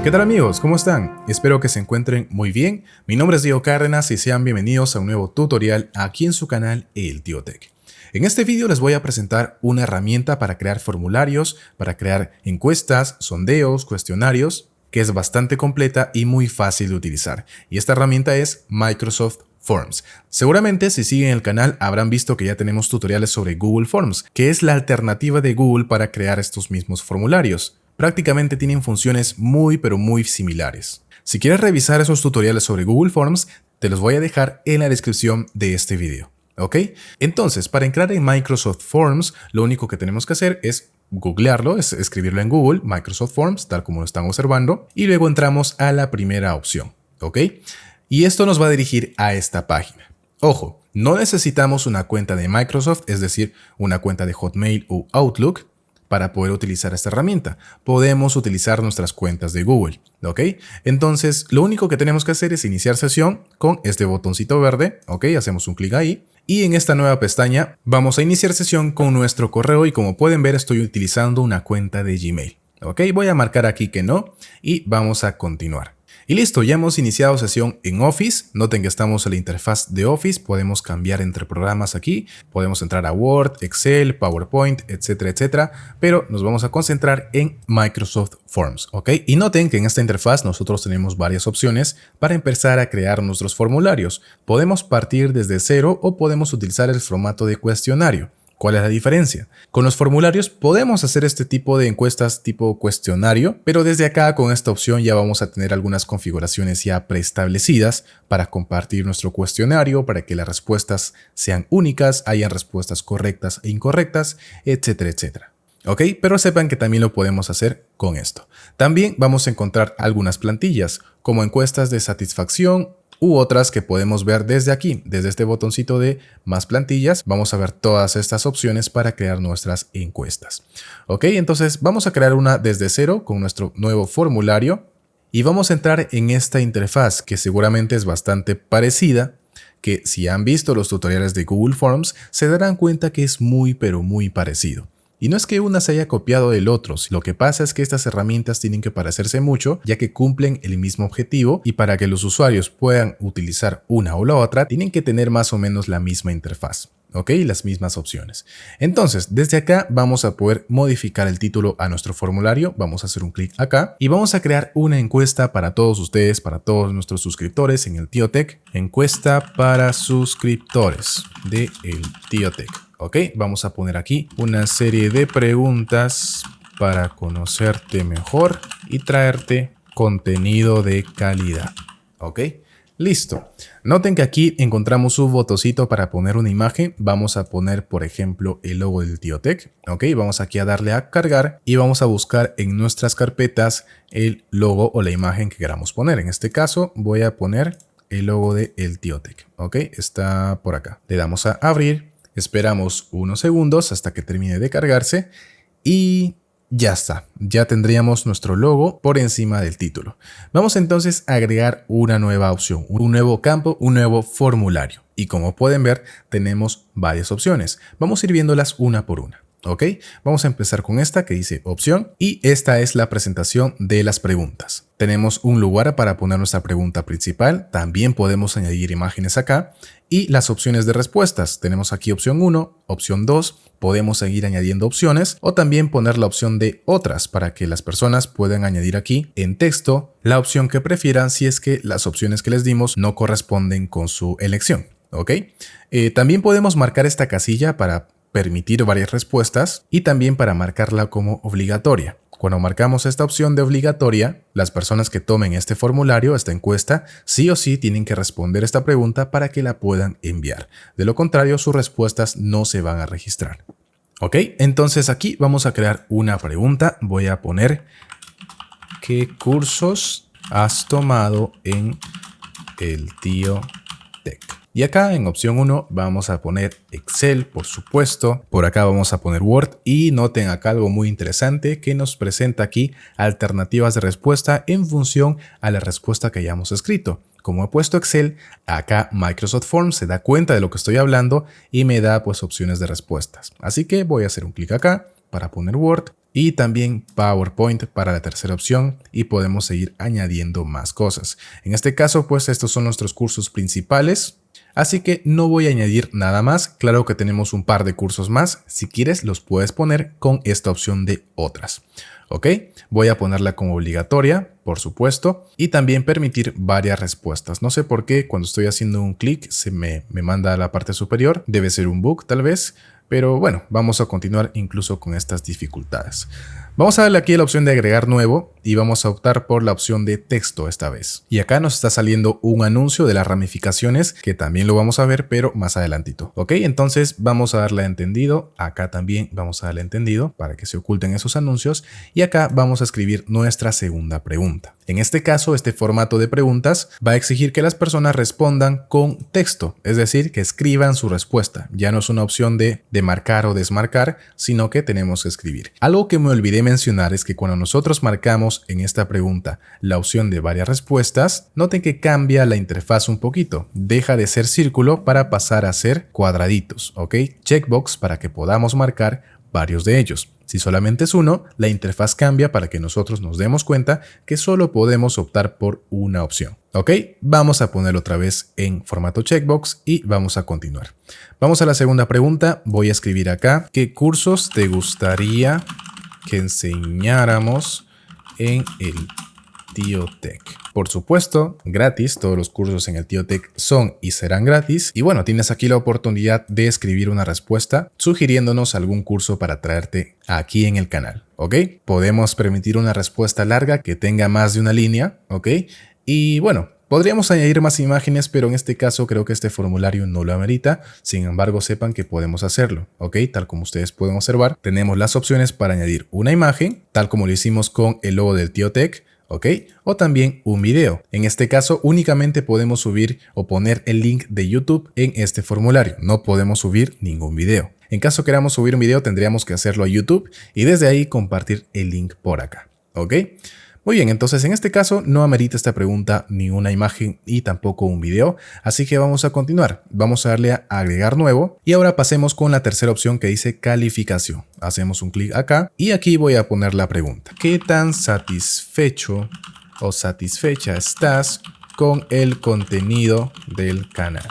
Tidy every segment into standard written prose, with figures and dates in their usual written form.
¿Qué tal amigos? ¿Cómo están? Espero que se encuentren muy bien. Mi nombre es Diego Cárdenas y sean bienvenidos a un nuevo tutorial aquí en su canal El Tío Tech. En este vídeo les voy a presentar una herramienta para crear formularios, para crear encuestas, sondeos, cuestionarios, que es bastante completa y muy fácil de utilizar. Y esta herramienta es Microsoft Forms. Seguramente si siguen el canal habrán visto que ya tenemos tutoriales sobre Google Forms, que es la alternativa de Google para crear estos mismos formularios. Prácticamente tienen funciones muy similares. Si quieres revisar esos tutoriales sobre Google Forms, te los voy a dejar en la descripción de este video. ¿Ok? Entonces, para entrar en Microsoft Forms, lo único que tenemos que hacer es googlearlo, es escribirlo en Google, Microsoft Forms, tal como lo están observando, y luego entramos a la primera opción. ¿Ok? Y esto nos va a dirigir a esta página. Ojo, no necesitamos una cuenta de Microsoft, es decir, una cuenta de Hotmail o Outlook, para poder utilizar esta herramienta. Podemos utilizar nuestras cuentas de Google, ¿ok? Entonces, lo único que tenemos que hacer es iniciar sesión con este botoncito verde, ¿ok? Hacemos un clic ahí y en esta nueva pestaña vamos a iniciar sesión con nuestro correo y como pueden ver estoy utilizando una cuenta de Gmail, ¿ok? Voy a marcar aquí que no y vamos a continuar. Y listo, ya hemos iniciado sesión en Office. Noten que estamos en la interfaz de Office. Podemos cambiar entre programas aquí. Podemos entrar a Word, Excel, PowerPoint, etcétera, etcétera. Pero nos vamos a concentrar en Microsoft Forms, ¿ok? Y noten que en esta interfaz nosotros tenemos varias opciones para empezar a crear nuestros formularios. Podemos partir desde cero o podemos utilizar el formato de cuestionario. ¿Cuál es la diferencia? Con los formularios podemos hacer este tipo de encuestas tipo cuestionario, pero desde acá con esta opción ya vamos a tener algunas configuraciones ya preestablecidas para compartir nuestro cuestionario, para que las respuestas sean únicas, hayan respuestas correctas e incorrectas, etcétera, etcétera. ¿Ok? Pero sepan que también lo podemos hacer con esto. También vamos a encontrar algunas plantillas, como encuestas de satisfacción, u otras que podemos ver desde aquí, desde este botoncito de más plantillas, vamos a ver todas estas opciones para crear nuestras encuestas. Ok, entonces vamos a crear una desde cero con nuestro nuevo formulario y vamos a entrar en esta interfaz que seguramente es bastante parecida, que si han visto los tutoriales de Google Forms se darán cuenta que es muy parecido. Y no es que una se haya copiado del otro, lo que pasa es que estas herramientas tienen que parecerse mucho ya que cumplen el mismo objetivo y para que los usuarios puedan utilizar una o la otra tienen que tener más o menos la misma interfaz, ¿ok? Las mismas opciones. Entonces, desde acá vamos a poder modificar el título a nuestro formulario, vamos a hacer un clic acá y vamos a crear una encuesta para todos ustedes, para todos nuestros suscriptores en el Tío Tech, encuesta para suscriptores de el Tío Tech. Ok, vamos a poner aquí una serie de preguntas para conocerte mejor y traerte contenido de calidad. Ok, listo. Noten que aquí encontramos un botoncito para poner una imagen. Vamos a poner, por ejemplo, el logo del Tío Tech. Ok, vamos aquí a darle a cargar y vamos a buscar en nuestras carpetas el logo o la imagen que queramos poner. En este caso voy a poner el logo de el Tío Tech. Ok, está por acá. Le damos a abrir. Esperamos unos segundos hasta que termine de cargarse y ya está. Ya tendríamos nuestro logo por encima del título. Vamos entonces a agregar una nueva opción, un nuevo campo, un nuevo formulario. Y como pueden ver, tenemos varias opciones. Vamos a ir viéndolas una por una. ¿Ok? Vamos a empezar con esta que dice opción y esta es la presentación de las preguntas. Tenemos un lugar para poner nuestra pregunta principal, también podemos añadir imágenes acá y las opciones de respuestas. Tenemos aquí opción 1, opción 2, podemos seguir añadiendo opciones o también poner la opción de otras para que las personas puedan añadir aquí en texto la opción que prefieran si es que las opciones que les dimos no corresponden con su elección. ¿Ok? También podemos marcar esta casilla para permitir varias respuestas y también para marcarla como obligatoria. Cuando marcamos esta opción de obligatoria, las personas que tomen este formulario, esta encuesta, sí o sí tienen que responder esta pregunta para que la puedan enviar. De lo contrario, sus respuestas no se van a registrar. ¿Ok? Entonces aquí vamos a crear una pregunta. Voy a poner ¿qué cursos has tomado en el Tío Tech? Y acá en opción 1 vamos a poner Excel, por supuesto. Por acá vamos a poner Word y noten acá algo muy interesante que nos presenta aquí alternativas de respuesta en función a la respuesta que hayamos escrito. Como he puesto Excel, acá Microsoft Forms se da cuenta de lo que estoy hablando y me da pues opciones de respuestas. Así que voy a hacer un clic acá para poner Word y también PowerPoint para la tercera opción, y podemos seguir añadiendo más cosas. En este caso, pues estos son nuestros cursos principales, así que no voy a añadir nada más. Claro que tenemos un par de cursos más, si quieres los puedes poner con esta opción de otras. Ok, voy a ponerla como obligatoria, por supuesto, y también permitir varias respuestas. No sé por qué cuando estoy haciendo un clic se me manda a la parte superior, debe ser un bug tal vez, pero bueno, vamos a continuar incluso con estas dificultades. Vamos a darle aquí la opción de agregar nuevo y vamos a optar por la opción de texto esta vez. Y acá nos está saliendo un anuncio de las ramificaciones que también lo vamos a ver, pero más adelantito. Ok, entonces vamos a darle a entendido. Acá también vamos a darle a entendido para que se oculten esos anuncios. Y acá vamos a escribir nuestra segunda pregunta. En este caso, este formato de preguntas va a exigir que las personas respondan con texto, es decir, que escriban su respuesta. Ya no es una opción de marcar o desmarcar, sino que tenemos que escribir. Algo que me olvidé mencionar es que cuando nosotros marcamos en esta pregunta la opción de varias respuestas, noten que cambia la interfaz un poquito. Deja de ser círculo para pasar a ser cuadraditos, ¿ok? Checkbox para que podamos marcar varios de ellos. Si solamente es uno, la interfaz cambia para que nosotros nos demos cuenta que solo podemos optar por una opción. Ok, vamos a ponerlo otra vez en formato checkbox y vamos a continuar. Vamos a la segunda pregunta. Voy a escribir acá: ¿qué cursos te gustaría que enseñáramos en el TioTech? Por supuesto, gratis. Todos los cursos en el TioTech son y serán gratis. Y bueno, tienes aquí la oportunidad de escribir una respuesta sugiriéndonos algún curso para traerte aquí en el canal. ¿Ok? Podemos permitir una respuesta larga que tenga más de una línea. ¿Ok? Y bueno, podríamos añadir más imágenes, pero en este caso creo que este formulario no lo amerita. Sin embargo, sepan que podemos hacerlo, ¿ok? Tal como ustedes pueden observar, tenemos las opciones para añadir una imagen, tal como lo hicimos con el logo del TioTech, ¿ok? O también un video. En este caso, únicamente podemos subir o poner el link de YouTube en este formulario. No podemos subir ningún video. En caso queramos subir un video, tendríamos que hacerlo a YouTube y desde ahí compartir el link por acá, ¿ok? Muy bien, entonces en este caso no amerita esta pregunta ni una imagen y tampoco un video, así que vamos a continuar. Vamos a darle a agregar nuevo y ahora pasemos con la tercera opción que dice calificación. Hacemos un clic acá y aquí voy a poner la pregunta: ¿qué tan satisfecho o satisfecha estás con el contenido del canal?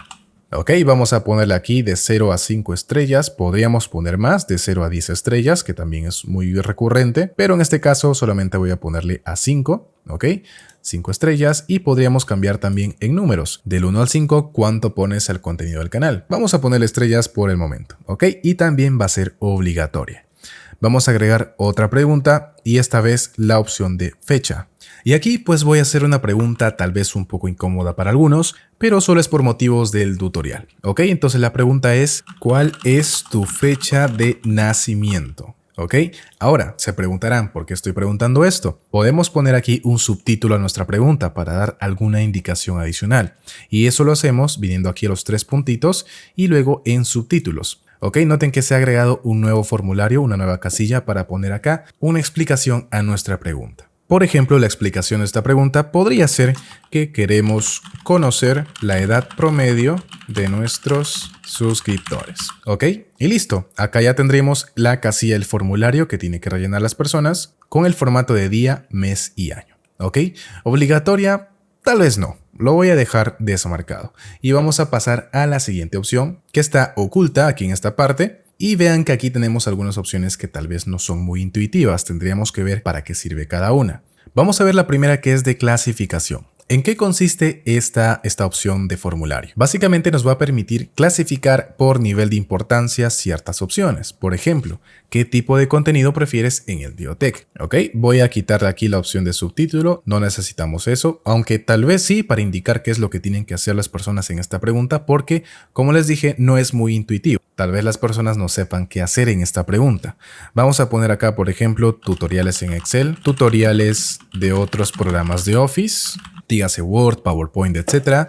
Ok, vamos a ponerle aquí de 0 a 5 estrellas. Podríamos poner más, de 0 a 10 estrellas, que también es muy recurrente, pero en este caso solamente voy a ponerle a 5, ok, 5 estrellas, y podríamos cambiar también en números, del 1 al 5, cuánto pones al contenido del canal. Vamos a ponerle estrellas por el momento, ok, y también va a ser obligatoria. Vamos a agregar otra pregunta y esta vez la opción de fecha. Y aquí pues voy a hacer una pregunta tal vez un poco incómoda para algunos, pero solo es por motivos del tutorial. Ok, entonces la pregunta es: ¿cuál es tu fecha de nacimiento? Ok, ahora se preguntarán ¿por qué estoy preguntando esto? Podemos poner aquí un subtítulo a nuestra pregunta para dar alguna indicación adicional. Y eso lo hacemos viniendo aquí a los tres puntitos y luego en subtítulos. Ok, noten que se ha agregado un nuevo formulario, una nueva casilla para poner acá una explicación a nuestra pregunta. Por ejemplo, la explicación de esta pregunta podría ser que queremos conocer la edad promedio de nuestros suscriptores. ¿Ok? Y listo. Acá ya tendremos la casilla del formulario que tiene que rellenar las personas con el formato de día, mes y año. ¿Ok? Obligatoria, tal vez no. Lo voy a dejar desmarcado. Y vamos a pasar a la siguiente opción, que está oculta aquí en esta parte. Y vean que aquí tenemos algunas opciones que tal vez no son muy intuitivas. Tendríamos que ver para qué sirve cada una. Vamos a ver la primera, que es de clasificación. ¿En qué consiste esta opción de formulario? Básicamente nos va a permitir clasificar por nivel de importancia ciertas opciones. Por ejemplo, ¿qué tipo de contenido prefieres en el TioTech? Ok, voy a quitar de aquí la opción de subtítulo. No necesitamos eso, aunque tal vez sí para indicar qué es lo que tienen que hacer las personas en esta pregunta, porque como les dije, no es muy intuitivo. Tal vez las personas no sepan qué hacer en esta pregunta. Vamos a poner acá, por ejemplo, tutoriales en Excel, tutoriales de otros programas de Office, dígase Word, PowerPoint, etc.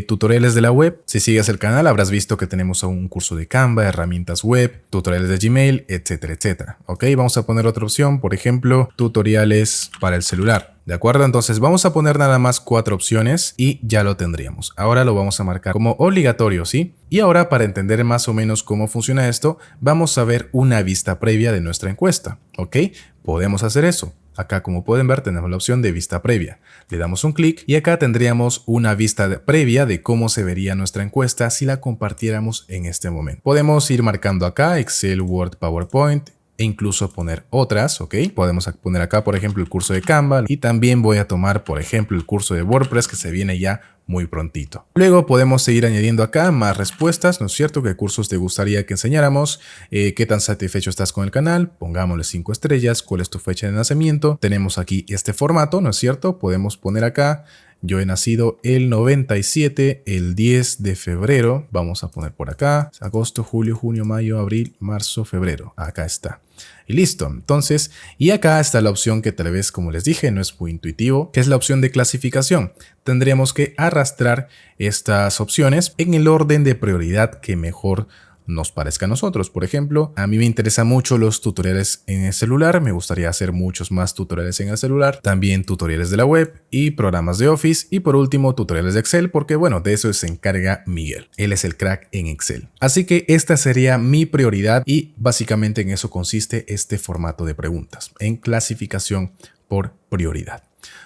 Tutoriales de la web. Si sigues el canal habrás visto que tenemos un curso de Canva, herramientas web, tutoriales de Gmail, etcétera, etcétera. Ok, vamos a poner otra opción, por ejemplo, tutoriales para el celular. ¿De acuerdo? Entonces vamos a poner nada más 4 opciones y ya lo tendríamos. Ahora lo vamos a marcar como obligatorio, ¿sí? Y ahora, para entender más o menos cómo funciona esto, vamos a ver una vista previa de nuestra encuesta, ¿ok? Podemos hacer eso. Acá, como pueden ver, tenemos la opción de vista previa. Le damos un clic y acá tendríamos una vista previa de cómo se vería nuestra encuesta si la compartiéramos en este momento. Podemos ir marcando acá Excel, Word, PowerPoint, e incluso poner otras, ¿ok? Podemos poner acá, por ejemplo, el curso de Canva y también voy a tomar, por ejemplo, el curso de WordPress que se viene ya muy prontito. Luego podemos seguir añadiendo acá más respuestas, ¿no es cierto? ¿Qué cursos te gustaría que enseñáramos? ¿Qué tan satisfecho estás con el canal? Pongámosle 5 estrellas. ¿Cuál es tu fecha de nacimiento? Tenemos aquí este formato, ¿no es cierto? Podemos poner acá: yo he nacido el 97, el 10 de febrero. Vamos a poner por acá agosto, julio, junio, mayo, abril, marzo, febrero. Acá está. Y listo. Entonces, y acá está la opción que tal vez, como les dije, no es muy intuitivo, que es la opción de clasificación. Tendríamos que arrastrar estas opciones en el orden de prioridad que mejor nos parezca a nosotros. Por ejemplo, a mí me interesan mucho los tutoriales en el celular, me gustaría hacer muchos más tutoriales en el celular, también tutoriales de la web y programas de Office y por último tutoriales de Excel, porque bueno, de eso se encarga Miguel, él es el crack en Excel. Así que esta sería mi prioridad y básicamente en eso consiste este formato de preguntas, en clasificación por prioridad.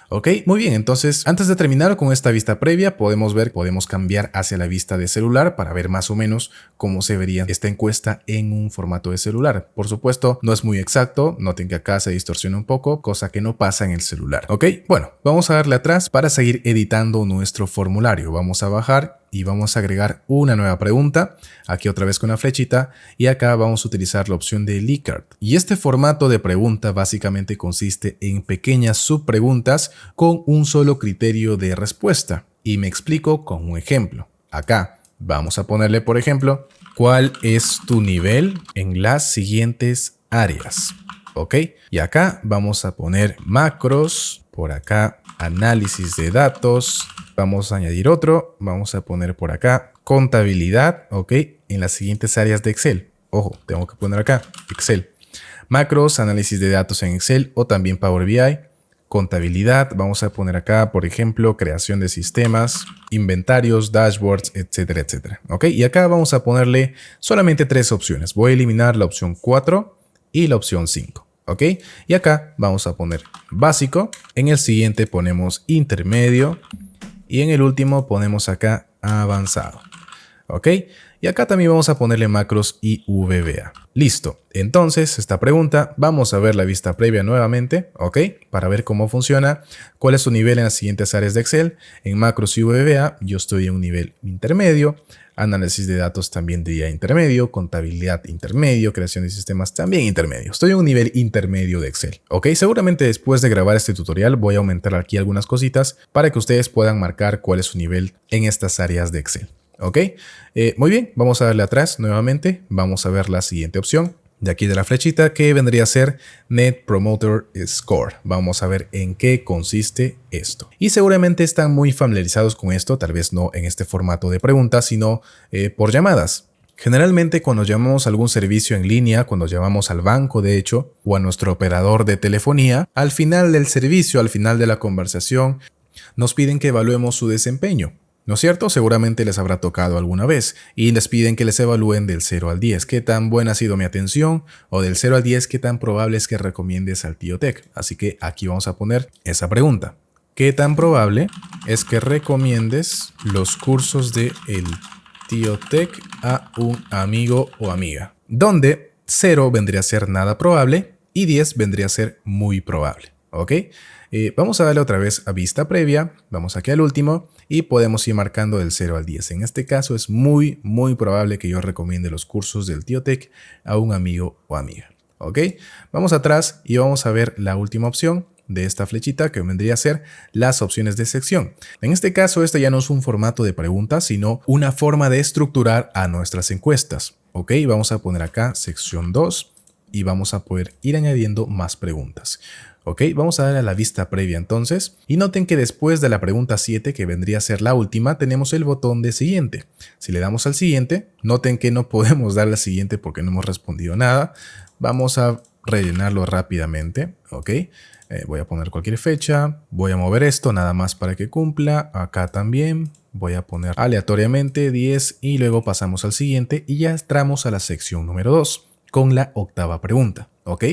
Ok, muy bien, entonces antes de terminar con esta vista previa podemos cambiar hacia la vista de celular para ver más o menos cómo se vería esta encuesta en un formato de celular. Por supuesto, no es muy exacto, noten que acá se distorsiona un poco, cosa que no pasa en el celular. Ok, bueno, vamos a darle atrás para seguir editando nuestro formulario. Vamos a bajar y vamos a agregar una nueva pregunta, aquí otra vez con una flechita, y acá vamos a utilizar la opción de Likert. Y este formato de pregunta básicamente consiste en pequeñas subpreguntas con un solo criterio de respuesta. Y me explico con un ejemplo. Acá vamos a ponerle, por ejemplo, ¿cuál es tu nivel en las siguientes áreas? ¿Ok? Y acá vamos a poner macros, por acá análisis de datos, vamos a añadir otro, vamos a poner por acá contabilidad, ¿ok? En las siguientes áreas de Excel. Ojo, tengo que poner acá Excel. Macros, análisis de datos en Excel o también Power BI. Contabilidad, vamos a poner acá, por ejemplo, creación de sistemas, inventarios, dashboards, etcétera, etcétera. ¿Ok? Y acá vamos a ponerle solamente 3 opciones. Voy a eliminar la opción 4 y la opción 5. ¿Ok? Y acá vamos a poner básico. En el siguiente ponemos intermedio. Y en el último ponemos acá avanzado. ¿Ok? Y acá también vamos a ponerle macros y VBA. Listo. Entonces, esta pregunta, vamos a ver la vista previa nuevamente, ¿ok? Para ver cómo funciona, cuál es su nivel en las siguientes áreas de Excel. En macros y VBA, yo estoy en un nivel intermedio. Análisis de datos también diría intermedio. Contabilidad intermedio. Creación de sistemas también intermedio. Estoy en un nivel intermedio de Excel, ¿ok? Seguramente después de grabar este tutorial voy a aumentar aquí algunas cositas para que ustedes puedan marcar cuál es su nivel en estas áreas de Excel. ¿Ok? Muy bien, vamos a darle atrás nuevamente. Vamos a ver la siguiente opción de aquí de la flechita, que vendría a ser Net Promoter Score. Vamos a ver en qué consiste esto. Y seguramente están muy familiarizados con esto, tal vez no en este formato de preguntas, sino por llamadas. Generalmente cuando llamamos a algún servicio en línea, cuando llamamos al banco de hecho, o a nuestro operador de telefonía, al final del servicio, al final de la conversación, nos piden que evaluemos su desempeño. ¿No es cierto? Seguramente les habrá tocado alguna vez y les piden que les evalúen del 0 al 10. ¿Qué tan buena ha sido mi atención? O del 0 al 10, ¿qué tan probable es que recomiendes al Tío Tech? Así que aquí vamos a poner esa pregunta. ¿Qué tan probable es que recomiendes los cursos de el Tío Tech a un amigo o amiga? Donde 0 vendría a ser nada probable y 10 vendría a ser muy probable. ¿Ok? Vamos a darle otra vez a vista previa, vamos aquí al último y podemos ir marcando del 0 al 10. En este caso es muy probable que yo recomiende los cursos del Tío Tech a un amigo o amiga. ¿Ok? Vamos atrás y vamos a ver la última opción de esta flechita, que vendría a ser las opciones de sección. En este caso, este ya no es un formato de preguntas, sino una forma de estructurar a nuestras encuestas. ¿Ok? Vamos a poner acá sección 2 y vamos a poder ir añadiendo más preguntas. Ok, vamos a darle a la vista previa entonces y noten que después de la pregunta 7, que vendría a ser la última, tenemos el botón de siguiente. Si le damos al siguiente, noten que no podemos darle al siguiente porque no hemos respondido nada. Vamos a rellenarlo rápidamente, ¿ok? Voy a poner cualquier fecha, voy a mover esto nada más para que cumpla, acá también. Voy a poner aleatoriamente 10 y luego pasamos al siguiente y ya entramos a la sección número 2 con la octava pregunta, ¿ok?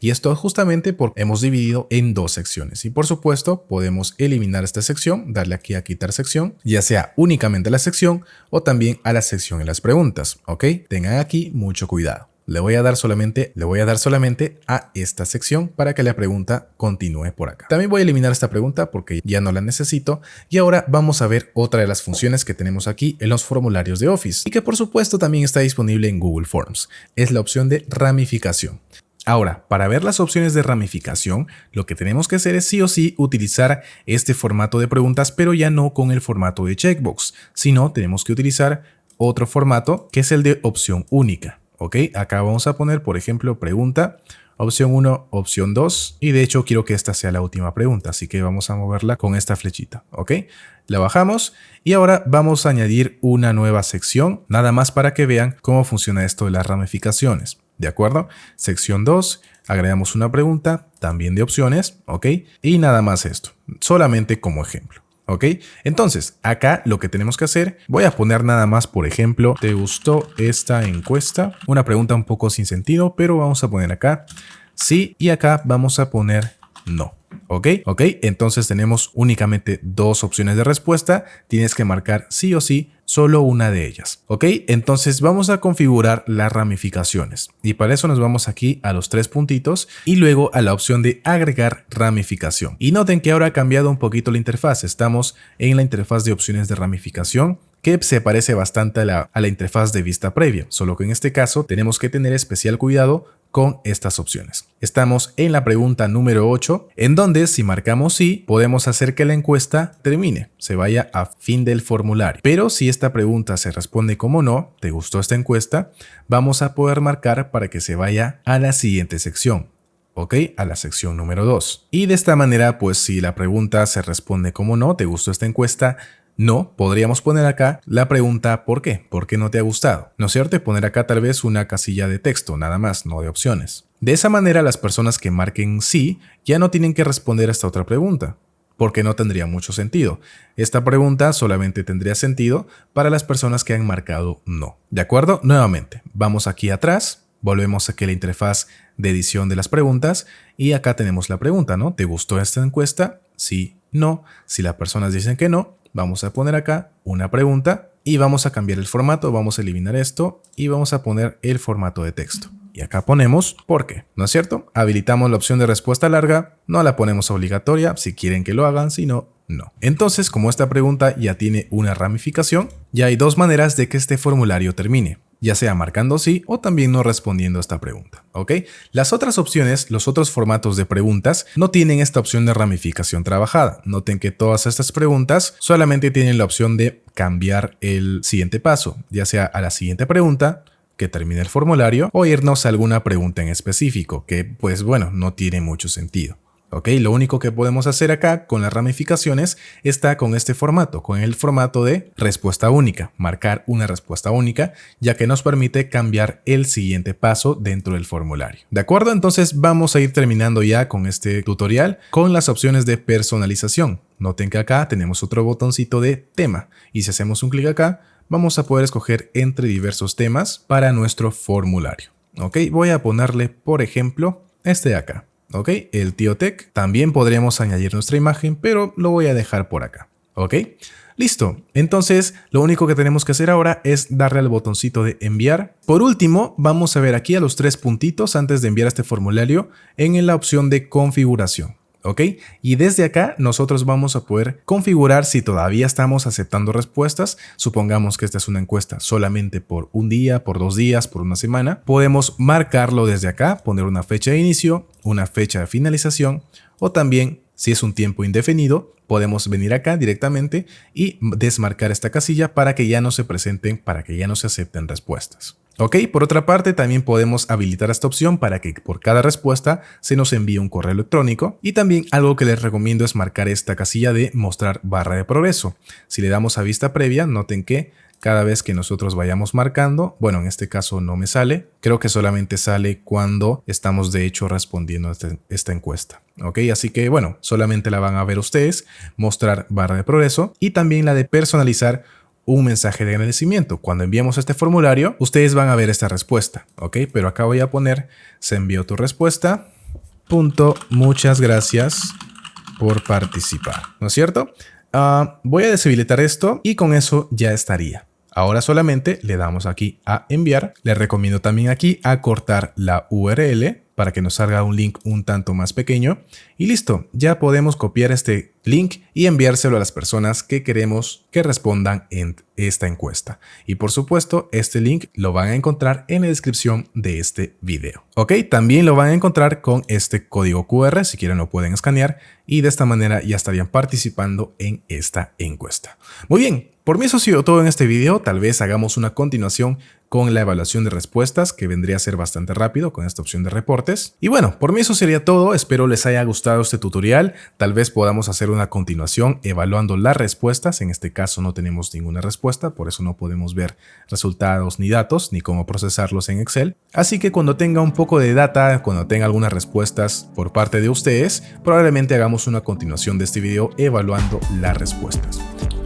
Y esto justamente porque hemos dividido en dos secciones y por supuesto podemos eliminar esta sección, darle aquí a quitar sección, ya sea únicamente a la sección o también a la sección en las preguntas, ¿ok? Tengan aquí mucho cuidado. Le voy a dar solamente a esta sección para que la pregunta continúe por acá. También voy a eliminar esta pregunta porque ya no la necesito. Y ahora vamos a ver otra de las funciones que tenemos aquí en los formularios de Office y que por supuesto también está disponible en Google Forms. Es la opción de ramificación. Ahora, para ver las opciones de ramificación, lo que tenemos que hacer es sí o sí utilizar este formato de preguntas, pero ya no con el formato de checkbox, sino tenemos que utilizar otro formato que es el de opción única. Ok, acá vamos a poner, por ejemplo, pregunta, opción 1, opción 2, y de hecho quiero que esta sea la última pregunta, así que vamos a moverla con esta flechita, ok. La bajamos y ahora vamos a añadir una nueva sección, nada más para que vean cómo funciona esto de las ramificaciones, ¿de acuerdo? Sección 2, agregamos una pregunta, también de opciones, ok, y nada más esto, solamente como ejemplo. ¿Ok? Entonces, acá lo que tenemos que hacer, voy a poner nada más, por ejemplo, ¿te gustó esta encuesta? Una pregunta un poco sin sentido, pero vamos a poner acá sí y acá vamos a poner no. ¿Ok? ¿Ok? Entonces tenemos únicamente dos opciones de respuesta. Tienes que marcar sí o sí solo una de ellas. ¿Ok? Entonces vamos a configurar las ramificaciones. Y para eso nos vamos aquí a los tres puntitos y luego a la opción de agregar ramificación. Y noten que ahora ha cambiado un poquito la interfaz. Estamos en la interfaz de opciones de ramificación, que se parece bastante a la interfaz de vista previa, solo que en este caso tenemos que tener especial cuidado con estas opciones. Estamos en la pregunta número 8, en donde si marcamos sí, podemos hacer que la encuesta termine, se vaya a fin del formulario. Pero si esta pregunta se responde como no, ¿te gustó esta encuesta?, vamos a poder marcar para que se vaya a la siguiente sección. ¿Ok? A la sección número 2. Y de esta manera, pues si la pregunta se responde como no, ¿te gustó esta encuesta?, no, podríamos poner acá la pregunta ¿por qué? ¿Por qué no te ha gustado? ¿No es cierto? Y poner acá tal vez una casilla de texto, nada más, no de opciones. De esa manera las personas que marquen sí ya no tienen que responder a esta otra pregunta, porque no tendría mucho sentido. Esta pregunta solamente tendría sentido para las personas que han marcado no. ¿De acuerdo? Nuevamente, vamos aquí atrás, volvemos aquí a la interfaz de edición de las preguntas y acá tenemos la pregunta, ¿no? ¿Te gustó esta encuesta? Sí, no. Si las personas dicen que no, vamos a poner acá una pregunta y vamos a cambiar el formato, vamos a eliminar esto y vamos a poner el formato de texto. Y acá ponemos ¿por qué? ¿No es cierto? Habilitamos la opción de respuesta larga, no la ponemos obligatoria, si quieren que lo hagan, si no, no. Entonces, como esta pregunta ya tiene una ramificación, ya hay dos maneras de que este formulario termine, ya sea marcando sí o también no respondiendo a esta pregunta, ¿ok? Las otras opciones, los otros formatos de preguntas, no tienen esta opción de ramificación trabajada. Noten que todas estas preguntas solamente tienen la opción de cambiar el siguiente paso, ya sea a la siguiente pregunta, que termine el formulario, o irnos a alguna pregunta en específico, que pues bueno, no tiene mucho sentido. ¿Ok? Lo único que podemos hacer acá con las ramificaciones está con este formato, con el formato de respuesta única, marcar una respuesta única, ya que nos permite cambiar el siguiente paso dentro del formulario. ¿De acuerdo? Entonces vamos a ir terminando ya con este tutorial con las opciones de personalización. Noten que acá tenemos otro botoncito de tema y si hacemos un clic acá, vamos a poder escoger entre diversos temas para nuestro formulario. ¿Ok? Voy a ponerle, por ejemplo, este de acá. ¿Ok? El Tío Tech. También podríamos añadir nuestra imagen, pero lo voy a dejar por acá. ¿Ok? Listo. Entonces, lo único que tenemos que hacer ahora es darle al botoncito de enviar. Por último, vamos a ver aquí a los tres puntitos antes de enviar este formulario en la opción de configuración. ¿Ok? Y desde acá nosotros vamos a poder configurar si todavía estamos aceptando respuestas. Supongamos que esta es una encuesta solamente por un día, por 2 días, por una semana. Podemos marcarlo desde acá, poner una fecha de inicio, una fecha de finalización o también, si es un tiempo indefinido, podemos venir acá directamente y desmarcar esta casilla para que ya no se presenten, para que ya no se acepten respuestas. Ok, por otra parte también podemos habilitar esta opción para que por cada respuesta se nos envíe un correo electrónico y también algo que les recomiendo es marcar esta casilla de mostrar barra de progreso. Si le damos a vista previa, noten que cada vez que nosotros vayamos marcando. Bueno, en este caso no me sale. Creo que solamente sale cuando estamos de hecho respondiendo a esta encuesta. Ok, así que bueno, solamente la van a ver ustedes, mostrar barra de progreso y también la de personalizar un mensaje de agradecimiento. Cuando enviamos este formulario, ustedes van a ver esta respuesta. Ok, pero acá voy a poner, se envió tu respuesta. Muchas gracias por participar, ¿no es cierto? Voy a deshabilitar esto y con eso ya estaría. Ahora solamente le damos aquí a enviar. Le recomiendo también aquí a cortar la URL para que nos salga un link un tanto más pequeño. Y listo, ya podemos copiar este link y enviárselo a las personas que queremos que respondan en esta encuesta. Y por supuesto, este link lo van a encontrar en la descripción de este video. Ok, también lo van a encontrar con este código QR, si quieren lo pueden escanear y de esta manera ya estarían participando en esta encuesta. Muy bien, por mí eso ha sido todo en este video. Tal vez hagamos una continuación con la evaluación de respuestas, que vendría a ser bastante rápido con esta opción de reportes. Y bueno, por mí eso sería todo. Espero les haya gustado este tutorial. Tal vez podamos hacer una continuación evaluando las respuestas. En este caso no tenemos ninguna respuesta, por eso no podemos ver resultados ni datos, ni cómo procesarlos en Excel. Así que cuando tenga un poco de data, cuando tenga algunas respuestas por parte de ustedes, probablemente hagamos una continuación de este video evaluando las respuestas.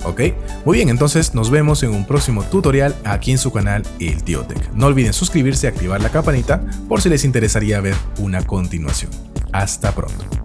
Ok, muy bien, entonces nos vemos en un próximo tutorial aquí en su canal El Tío Tech. No olviden suscribirse y activar la campanita por si les interesaría ver una continuación. Hasta pronto.